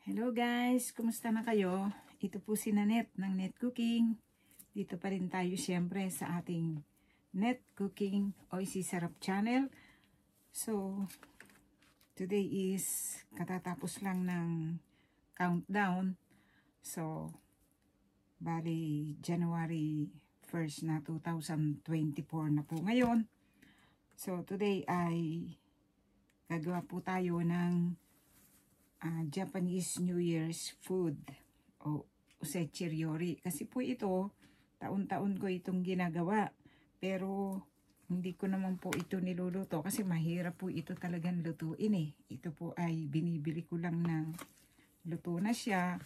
Hello guys, kumusta na kayo? Ito po si Nanette ng Net Cooking. Dito pa rin tayo siyempre sa ating Net Cooking Oisy Sarap channel. So, today is katatapos lang ng countdown. So, bali January 1st na 2024 na po ngayon. So, today ay gagawa po tayo ng Japanese New Year's food o usechi ryori. Kasi po ito, taon-taon ko itong ginagawa. Pero hindi ko naman po ito niluluto kasi mahirap po ito talagang lutuin eh. Ito po ay binibili ko lang ng luto na siya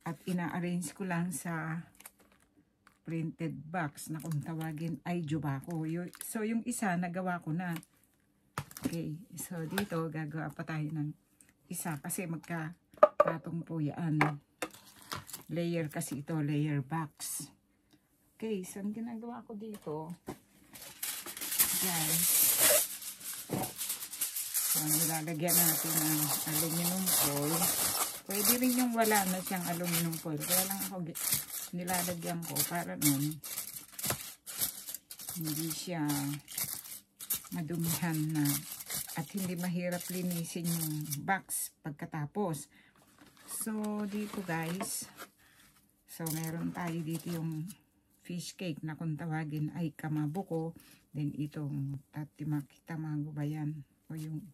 at ina-arrange ko lang sa printed box na kung tawagin ay jubako. So yung isa nagawa ko na. Okay, so dito gagawa pa tayo ng isa kasi magkapatong po yan. Layer kasi ito, layer box. Okay, so ang ginagawa ko dito, guys, so nilalagyan natin ng aluminum foil. Pwede rin yung wala na siyang aluminum foil. Kaya lang ako nilalagyan ko para nun hindi siya madumihan na at hindi mahirap linisin yung box pagkatapos. So, dito guys, so meron tayo dito yung fish cake na kung tawagin ay kamabuko. Then itong tatimaki tamago ba yan? O yung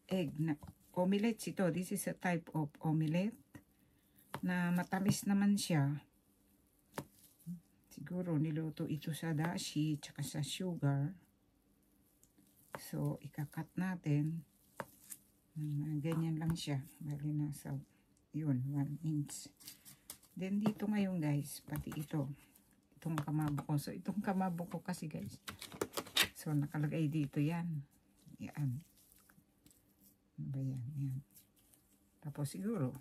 egg na omelette ito. This is a type of omelette na matamis naman siya. Siguro niluto ito sa dashi tsaka sa sugar. So, ikakat natin. Ganyan lang siya. Bali nasa, yun, 1 inch. Then, dito ngayon guys, pati ito. Itong kamabuko. So, itong kamabuko kasi guys. So, nakalagay dito yan. Yan. Ano ba yan? Yan. Tapos, siguro,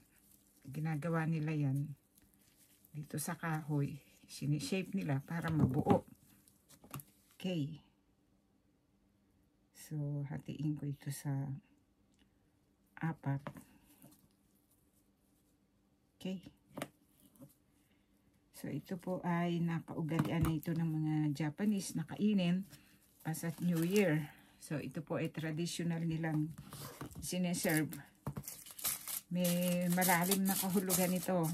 ginagawa nila yan dito sa kahoy. Sinishape nila para mabuo. Okay. So, hatiin ko ito sa 4. Okay. So, ito po ay nakaugalian na ito ng mga Japanese na kainin as at New Year. So, ito po ay traditional nilang sineserve. May malalim na kahulugan ito.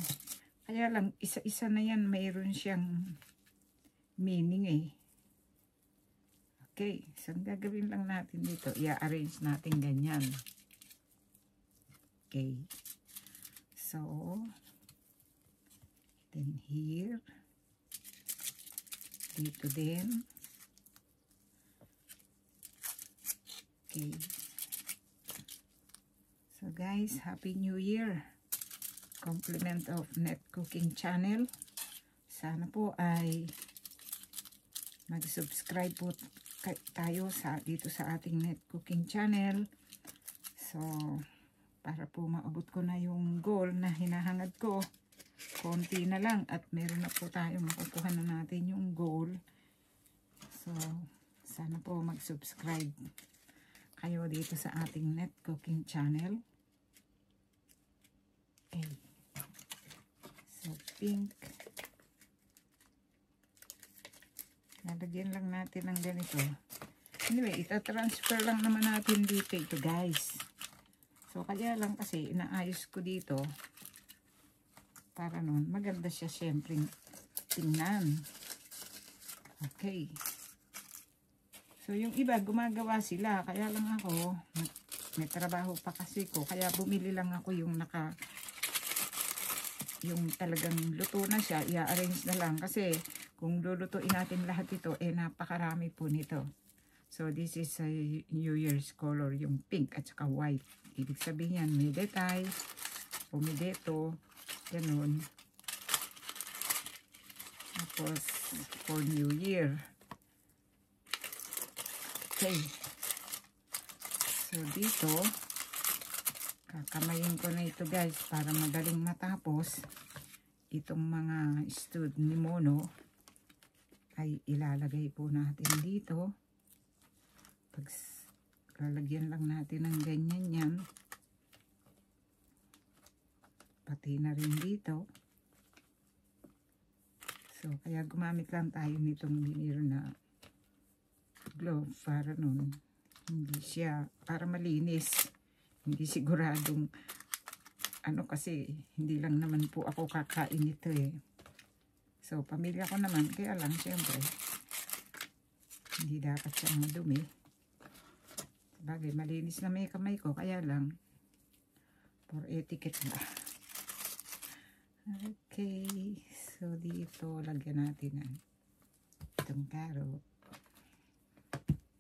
Kaya lang, isa-isa na yan, mayroon siyang meaning eh. Okay, so ang gagawin lang natin dito, i-arrange natin ganyan. Okay. So, then here, dito din. Okay. So guys, Happy New Year. Compliment of Net Cooking Channel. Sana po ay mag-subscribe po tayo dito sa ating Net Cooking Channel. So, para po maabot ko na yung goal na hinahangad ko. Konti na lang at meron na po tayong makukuha na natin yung goal. So, sana po mag-subscribe kayo dito sa ating Net Cooking Channel. Okay. So, pink. Nalagyan lang natin ng ganito. Anyway, ita-transfer lang naman natin dito ito guys. So, kaya lang kasi inaayos ko dito para nun maganda siya syempre tingnan. Okay. So, yung iba gumagawa sila. Kaya lang ako, may trabaho pa kasi ko. Kaya bumili lang ako yung yung talagang luto na siya. I-arrange na lang kasi kung lulutuin natin lahat ito, eh napakarami po nito. So, this is a New Year's color, yung pink at saka white. Ibig sabihin yan, may detay, pumideto, ganun. Tapos, for New Year. Okay. So, dito, kakamayin ko na ito guys, para madaling matapos. Itong mga stud ni Mono, ay ilalagay po natin dito. Lalagyan lang natin ng ganyan yan. pati na rin dito. So, kaya gumamit lang tayo nitong veneer na glove para nun hindi siya, para malinis. Hindi siguradong ano, kasi hindi lang naman po ako kakain ito eh. So, pamilya ko naman, kaya lang syempre hindi dapat siyang madumi. Sabagay, malinis na may kamay ko, kaya lang for etiquette ba. Okay, so dito lagyan natin ng itong carrot.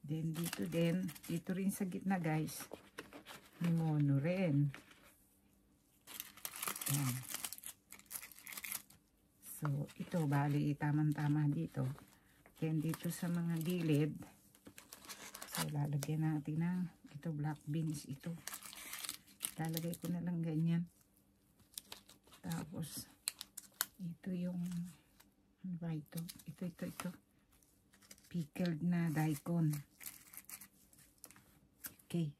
Then dito din, dito rin sa gitna guys, limono rin. Yan. So ito bali tamang-tama dito. Then dito sa mga gilid, so lalagyan natin ng ito black beans ito. Lalagay ko na lang ganyan. Tapos, ito yung, ano ba ito? Ito. Pickled na daikon. Okay.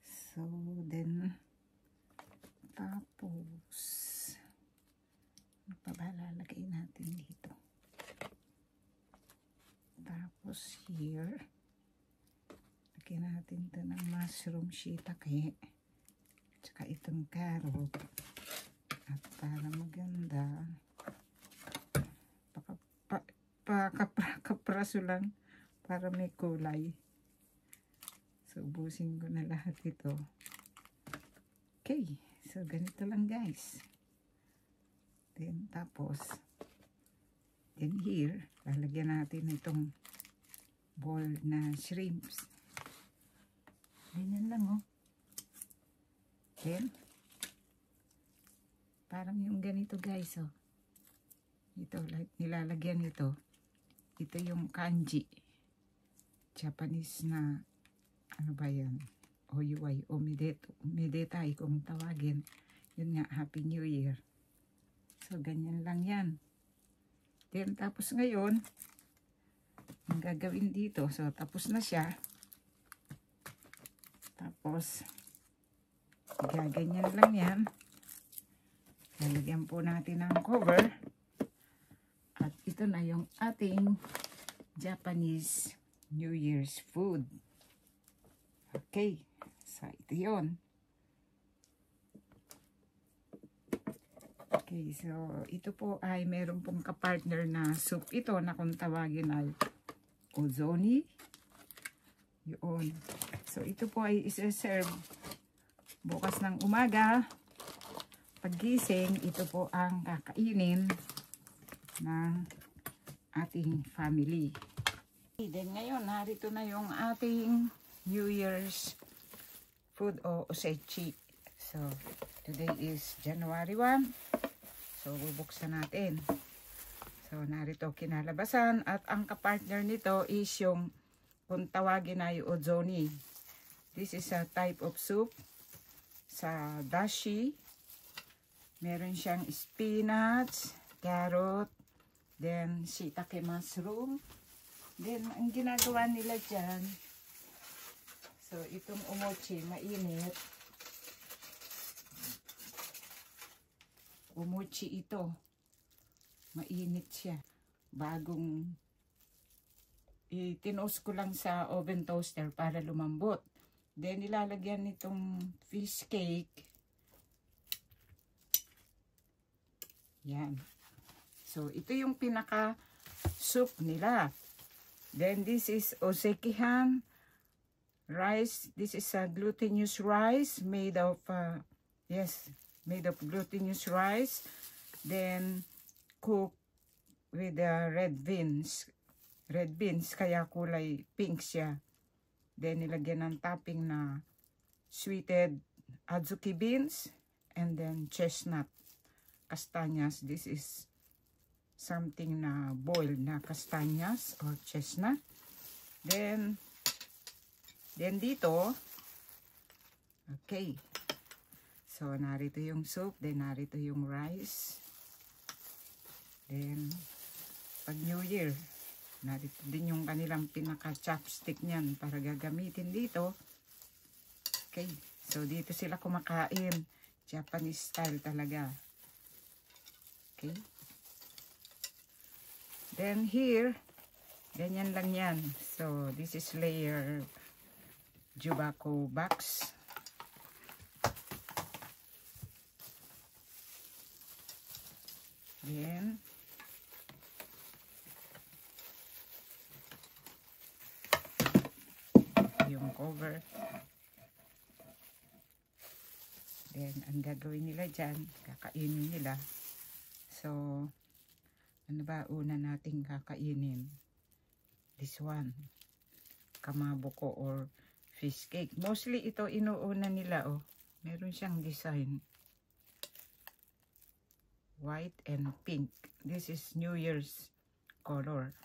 So, then, tapos, ano pa ba lalagay natin dito? Tapos, here, lagyan natin ito ng mushroom shiitake. Tsaka itong carrot. At para maganda, kapraso lang para may kulay. So, ubusin ko na lahat ito. Okay. So, ganito lang guys. Then, tapos, then here, lalagyan natin itong boiled na shrimps. Ganyan lang oh. Then, parang yung ganito guys, oh. Ito, nilalagyan ito. Ito yung kanji. Japanese na, ano ba yan? Oyuway, omedetai kung tawagin. Yun nga, Happy New Year. So, ganyan lang yan. Then, tapos ngayon, ang gagawin dito, so, tapos na siya. Tapos, gaganyan lang yan. Lalagyan po natin ng cover. At ito na yung ating Japanese New Year's food. Okay. So, ito yun. Okay. So, ito po ay meron pong kapartner na soup ito na kung tawagin ay ozoni. Yun. So, ito po ay isa-serve bukas ng umaga. Paggising, ito po ang kakainin ng ating family. Then ngayon, narito na yung ating New Year's food o osechi. So, today is January 1. So, bubuksan natin. So, narito kinalabasan at ang kapartner nito is yung kung tawagin ay ozoni. This is a type of soup sa dashi. Meron siyang spinach, carrot, then shiitake mushroom. Then, ang ginagawa nila dyan, so itong umochi, mainit. Umochi ito. Mainit siya. Bagong, tinost ko lang sa oven toaster para lumambot. Then, nilalagyan nitong fish cake. Yan. So, ito yung pinaka soup nila. Then, this is osekihan rice. This is a glutinous rice made of, made of glutinous rice. Then, cooked with red beans. Red beans, kaya kulay pink siya. Then, nilagyan ng topping na sweetened adzuki beans. And then, chestnut. Kastanyas. This is something na boiled na kastanyas or chestnut. Then dito, okay. So, narito yung soup. Then, narito yung rice. Then, pag New Year, narito din yung kanilang pinaka-chopstick niyan para gagamitin dito. Okay. So, dito sila kumakain. Japanese style talaga. Okay. Then here, ganyan lang yan. So, this is layer Jubako box. Then, yung cover. Then, ang gagawin nila dyan, kakainin nila. So, ano ba una nating kakainin? This one. Kamaboko or fish cake. Mostly ito inuuna nila, oh. Meron siyang design. White and pink. This is New Year's color.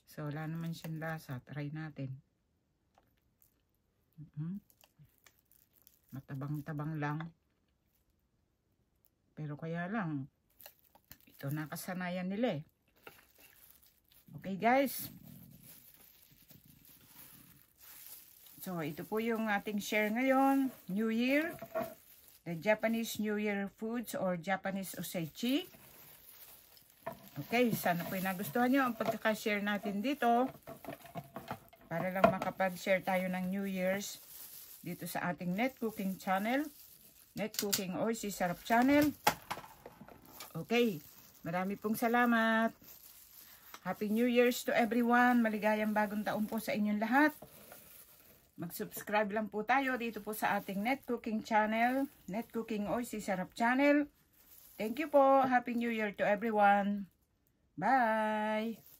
So, wala naman siyang lasa. Try natin. Matabang-tabang lang. Pero kaya lang, ito nakasanayan nila eh. Okay guys. So, ito po yung ating share ngayon. New Year. The Japanese New Year foods or Japanese osechi. Okay, sana po nagustuhan nyo ang pagkakashare natin dito. Para lang makapag-share tayo ng New Year's dito sa ating Net Cooking channel. Net Cooking or si Sarap channel. Okay, marami pong salamat. Happy New Year's to everyone. Maligayang bagong taon po sa inyong lahat. Mag-subscribe lang po tayo dito po sa ating Net Cooking channel. Net Cooking or si Sarap channel. Thank you po. Happy New Year to everyone. Bye!